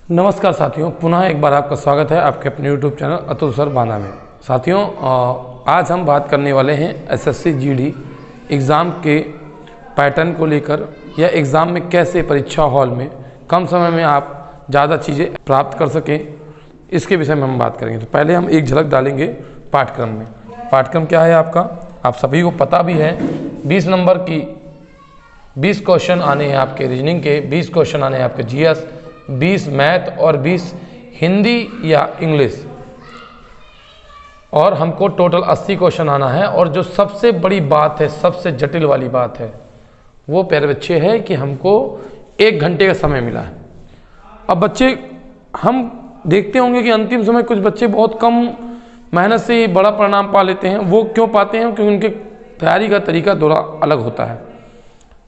नमस्कार साथियों, पुनः एक बार आपका स्वागत है आपके अपने YouTube channel Atul sir Banda में। साथियों, आज हम बात करने वाले हैं एसएससी जीडी एग्ज़ाम के पैटर्न को लेकर, या एग्ज़ाम में कैसे परीक्षा हॉल में कम समय में आप ज़्यादा चीज़ें प्राप्त कर सकें, इसके विषय में हम बात करेंगे। तो पहले हम एक झलक डालेंगे पाठ्यक्रम में। पाठ्यक्रम क्या है आपका, आप सभी को पता भी है। 20 नंबर की 20 क्वेश्चन आने हैं आपके रीजनिंग के, 20 क्वेश्चन आने हैं आपके जीएस, 20 मैथ और 20 हिंदी या इंग्लिश, और हमको टोटल 80 क्वेश्चन आना है। और जो सबसे बड़ी बात है, सबसे जटिल वाली बात है, वो प्यारे बच्चे है कि हमको 1 घंटे का समय मिला है। अब बच्चे, हम देखते होंगे कि अंतिम समय कुछ बच्चे बहुत कम मेहनत से बड़ा परिणाम पा लेते हैं। वो क्यों पाते हैं? क्योंकि उनके तैयारी का तरीका थोड़ा अलग होता है।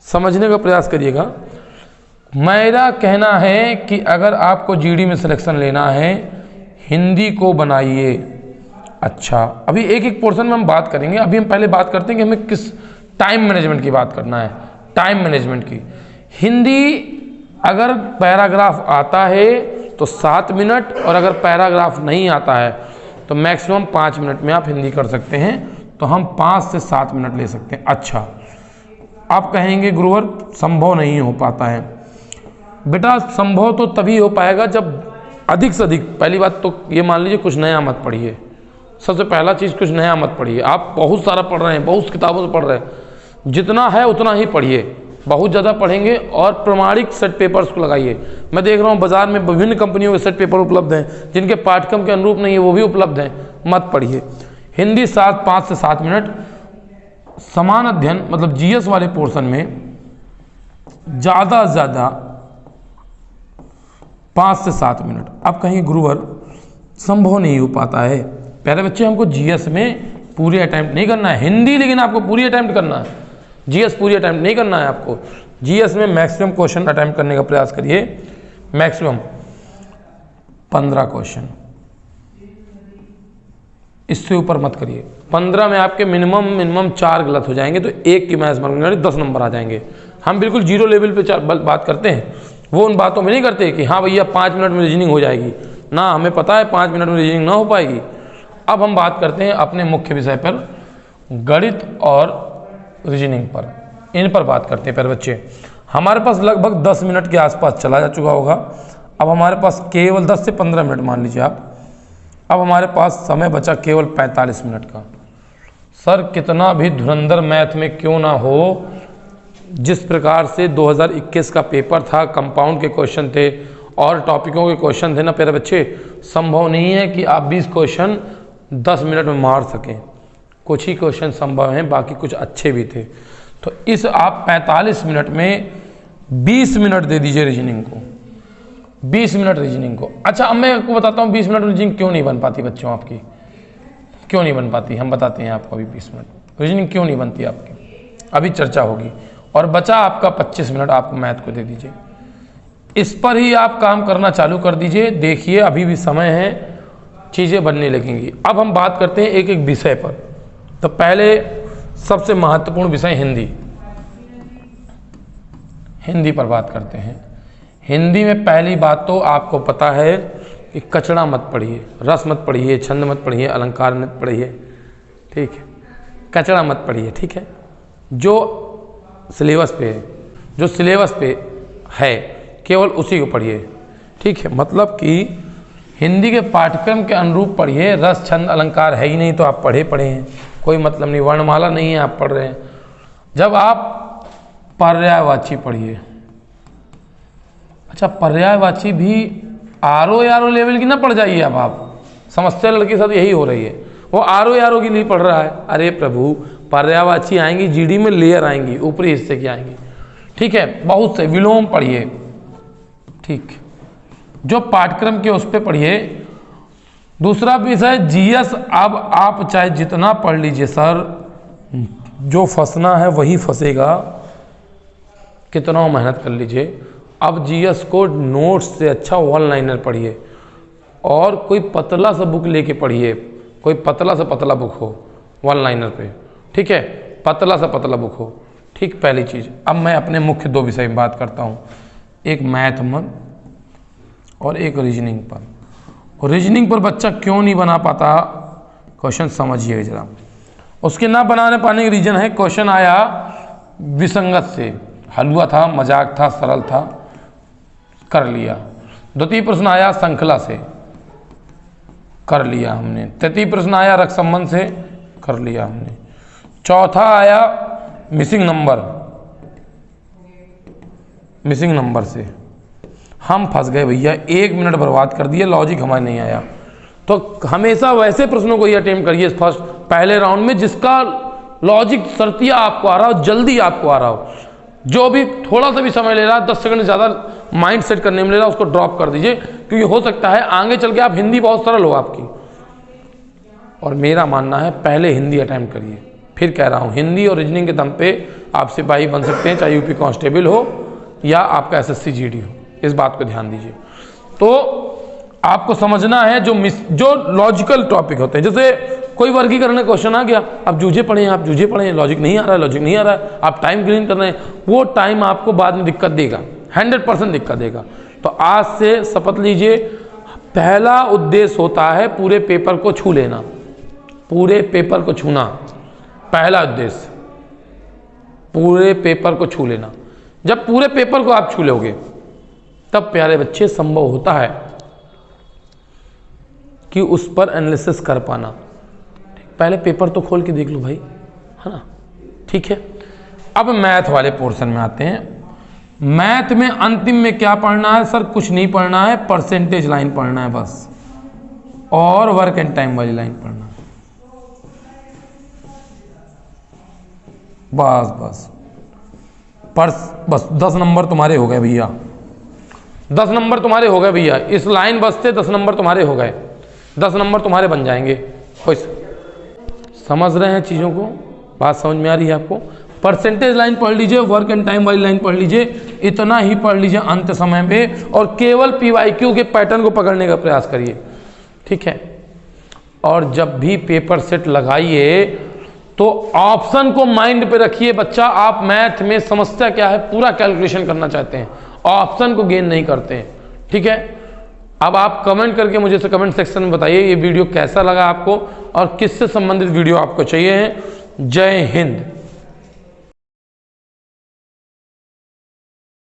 समझने का प्रयास करिएगा। मेरा कहना है कि अगर आपको जीडी में सिलेक्शन लेना है, हिंदी को बनाइए। अच्छा, अभी एक एक पोर्शन में हम बात करेंगे। अभी हम पहले बात करते हैं कि हमें किस टाइम मैनेजमेंट की बात करना है। टाइम मैनेजमेंट की हिंदी, अगर पैराग्राफ आता है तो 7 मिनट, और अगर पैराग्राफ नहीं आता है तो मैक्सिमम 5 मिनट में आप हिंदी कर सकते हैं। तो हम 5 से 7 मिनट ले सकते हैं। अच्छा, आप कहेंगे गुरुवर संभव नहीं हो पाता है। बेटा, संभव तो तभी हो पाएगा जब अधिक से अधिक, पहली बात तो ये मान लीजिए कुछ नया मत पढ़िए। सबसे पहला चीज़, कुछ नया मत पढ़िए। आप बहुत सारा पढ़ रहे हैं, बहुत किताबों से पढ़ रहे हैं, जितना है उतना ही पढ़िए। बहुत ज़्यादा पढ़ेंगे और प्रमाणिक सेट पेपर्स को लगाइए। मैं देख रहा हूँ बाजार में विभिन्न कंपनियों के सेट पेपर उपलब्ध हैं, जिनके पाठ्यक्रम के अनुरूप नहीं है, वो भी उपलब्ध हैं। मत पढ़िए। हिंदी 5 से 7 मिनट। समान अध्ययन मतलब जीएस वाले पोर्शन में ज़्यादा से ज़्यादा 5 से 7 मिनट। अब कहीं गुरुवर संभव नहीं हो पाता है। प्यारे बच्चे, हमको जीएस में पूरी अटेम्प्ट नहीं करना है। हिंदी लेकिन आपको पूरी अटेम्प्ट करना है। जीएस पूरी अटेम्प्ट नहीं करना है आपको। जीएस में मैक्सिमम क्वेश्चन अटेम्प्ट करने का प्रयास करिए। मैक्सिमम 15 क्वेश्चन, इससे ऊपर मत करिए। 15 में आपके मिनिमम 4 गलत हो जाएंगे तो 1 की मैथ्स मार्क 10 नंबर आ जाएंगे। हम बिल्कुल जीरो लेवल पे बात करते हैं। वो उन बातों में नहीं करते कि हाँ भैया 5 मिनट में रीजनिंग हो जाएगी ना। हमें पता है 5 मिनट में रीजनिंग ना हो पाएगी। अब हम बात करते हैं अपने मुख्य विषय पर, गणित और रीजनिंग पर। इन पर बात करते हैं प्यारे बच्चे। हमारे पास लगभग 10 मिनट के आसपास चला जा चुका होगा। अब हमारे पास केवल 10 से 15 मिनट मान लीजिए आप। अब हमारे पास समय बचा केवल 45 मिनट का। सर, कितना भी धुरंधर मैथ में क्यों ना हो, जिस प्रकार से 2021 का पेपर था, कंपाउंड के क्वेश्चन थे और टॉपिकों के क्वेश्चन थे ना प्यारे बच्चे, संभव नहीं है कि आप 20 क्वेश्चन 10 मिनट में मार सकें। कुछ ही क्वेश्चन संभव हैं, बाकी कुछ अच्छे भी थे। तो इस आप 45 मिनट में 20 मिनट दे दीजिए रीजनिंग को। 20 मिनट रीजनिंग को। अच्छा, अब मैं आपको बताता हूँ 20 मिनट रीजनिंग क्यों नहीं बन पाती बच्चों आपकी। क्यों नहीं बन पाती, हम बताते हैं आपको। अभी 20 मिनट रीजनिंग क्यों नहीं बनती आपकी, अभी चर्चा होगी। और बचा आपका 25 मिनट, आपको मैथ को दे दीजिए। इस पर ही आप काम करना चालू कर दीजिए। देखिए, अभी भी समय है, चीज़ें बनने लगेंगी। अब हम बात करते हैं एक एक विषय पर। तो पहले सबसे महत्वपूर्ण विषय हिंदी। हिंदी पर बात करते हैं। हिंदी में पहली बात तो आपको पता है कि कचड़ा मत पढ़िए, रस मत पढ़िए, छंद मत पढ़िए, अलंकार मत पढ़िए, ठीक है। कचड़ा मत पढ़िए, ठीक है। जो सिलेबस पे है, जो सिलेबस पे है, केवल उसी को पढ़िए, ठीक है। मतलब कि हिंदी के पाठ्यक्रम के अनुरूप पढ़िए। रस छंद अलंकार है ही नहीं तो आप पढ़े हैं, कोई मतलब नहीं। वर्णमाला नहीं है, आप पढ़ रहे हैं। जब आप पर्यायवाची पढ़िए। अच्छा, पर्यायवाची भी आरो लेवल की ना पढ़ जाइए। अब आप समस्या लड़के के साथ यही हो रही है, वो आरो की नहीं पढ़ रहा है। अरे प्रभु, पर्यायवाची आएंगी जीडी में, लेयर आएंगी, ऊपरी हिस्से की आएंगी, ठीक है। बहुत से विलोम पढ़िए, ठीक। जो पाठ्यक्रम के उस पर पढ़िए। दूसरा विषय जीएस। अब आप चाहे जितना पढ़ लीजिए सर, जो फंसना है वही फंसेगा, कितना मेहनत कर लीजिए। अब जीएस को नोट्स से अच्छा वन लाइनर पढ़िए, और कोई पतला सा बुक लेके पढ़िए। कोई पतला सा पतला बुक हो वन लाइनर पे, ठीक है। पतला सा पतला बुक हो, ठीक। पहली चीज़। अब मैं अपने मुख्य 2 विषय में बात करता हूँ। एक मैथ में और एक रीजनिंग पर। और रीजनिंग पर बच्चा क्यों नहीं बना पाता, क्वेश्चन समझिए जरा। उसके ना बनाने पाने का रीजन है, क्वेश्चन आया विसंगत से, हलवा था, मजाक था, सरल था, कर लिया। द्वितीय प्रश्न आया श्रृंखला से, कर लिया हमने। तृतीय प्रश्न आया रक्त संबंध से, कर लिया हमने। चौथा आया मिसिंग नंबर से, हम फंस गए भैया, 1 मिनट बर्बाद कर दिए, लॉजिक हमारे नहीं आया। तो हमेशा वैसे प्रश्नों को ही अटेम्प्ट करिए पहले राउंड में जिसका लॉजिक सरतिया आपको आ रहा हो, जल्दी आपको आ रहा हो। जो भी थोड़ा सा भी समय ले रहा है, 10 सेकंड से ज़्यादा माइंड सेट करने में ले रहा है, उसको ड्रॉप कर दीजिए, क्योंकि हो सकता है आगे चल के आप हिंदी बहुत सरल हो आपकी। और मेरा मानना है पहले हिंदी अटेम्प्ट करिए। फिर कह रहा हूँ, हिंदी और रीजनिंग के दम पे आप सिपाही बन सकते हैं, चाहे यूपी कांस्टेबल हो या आपका SSC GD हो। इस बात को ध्यान दीजिए। तो आपको समझना है जो लॉजिकल टॉपिक होते हैं, जैसे कोई वर्गीकरण का क्वेश्चन आ गया, आप जूझे पढ़े, लॉजिक नहीं आ रहा है, आप टाइम क्लीन कर रहे हैं, वो टाइम आपको बाद में दिक्कत देगा, 100% दिक्कत देगा। तो आज से शपथ लीजिए, पहला उद्देश्य होता है पूरे पेपर को छू लेना, पूरे पेपर को छूना, पहला उद्देश्य पूरे पेपर को छू लेना। जब पूरे पेपर को आप छू लोगे तब प्यारे बच्चे संभव होता है कि उस पर एनालिसिस कर पाना। पहले पेपर तो खोल के देख लो भाई, है ना, ठीक है। अब मैथ वाले पोर्शन में आते हैं। मैथ में अंतिम में क्या पढ़ना है सर? कुछ नहीं पढ़ना है, परसेंटेज लाइन पढ़ना है बस, और वर्क एंड टाइम वाली लाइन पढ़ना है बस 10 नंबर तुम्हारे हो गए भैया, 10 नंबर तुम्हारे हो गए भैया। इस लाइन बस से 10 नंबर तुम्हारे हो गए, 10 नंबर तुम्हारे बन जाएंगे। कोई समझ रहे हैं चीज़ों को? बात समझ में आ रही है आपको? परसेंटेज लाइन पढ़ लीजिए, वर्क एंड टाइम वाली लाइन पढ़ लीजिए, इतना ही पढ़ लीजिए अंत समय पे, और केवल PYQ के पैटर्न को पकड़ने का प्रयास करिए, ठीक है। और जब भी पेपर सेट लगाइए तो ऑप्शन को माइंड पे रखिए। बच्चा, आप मैथ में समस्या क्या है पूरा कैलकुलेशन करना चाहते हैं, ऑप्शन को गेन नहीं करते हैं, ठीक है। अब आप कमेंट करके मुझे कमेंट सेक्शन में बताइए ये वीडियो कैसा लगा आपको, और किससे संबंधित वीडियो आपको चाहिए है। जय हिंद।